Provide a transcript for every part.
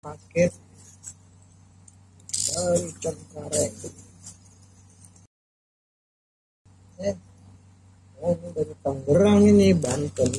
paket dari Cengkareng. Oh, ini dari Tangerang ini, Banten.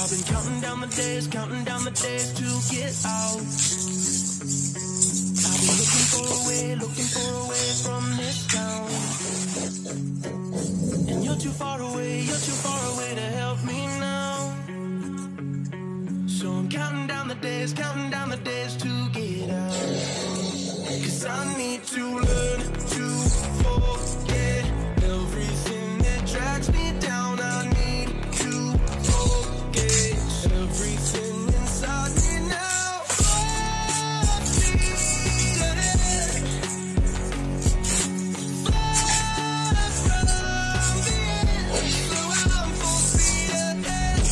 I've been counting down the days to get out. I've been looking for a way from this town. And you're too far away to help me now. So I'm counting down the days to get out. 'Cause I need to learn to forget everything that drags me down. I need to forget everything inside me now. Full speed ahead, far from the end. So I'm full speed ahead.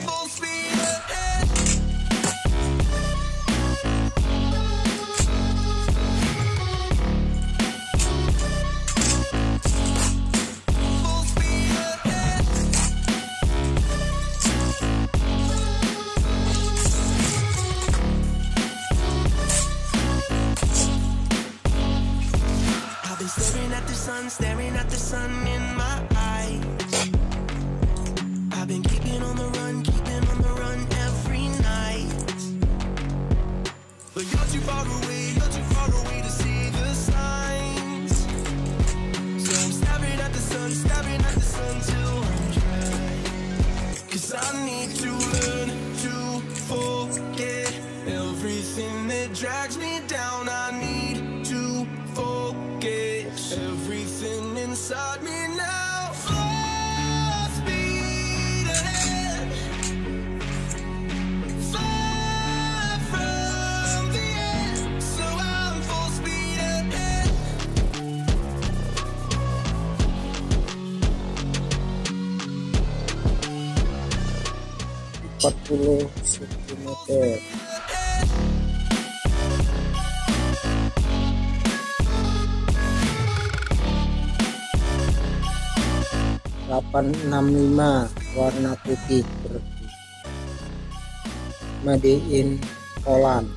Full speed ahead. Full speed ahead. I've been staring at the sun in my eyes. I've been keeping on the run every night. But you're too far away to see the signs. So I'm staring at the sun till I'm dry. 'Cause I need to learn to forget everything that drags me down. I need to forget everything inside me now. Full speed ahead, far from the end. So I'm full speed ahead. 40 cm. .865 warna putih, made in Poland.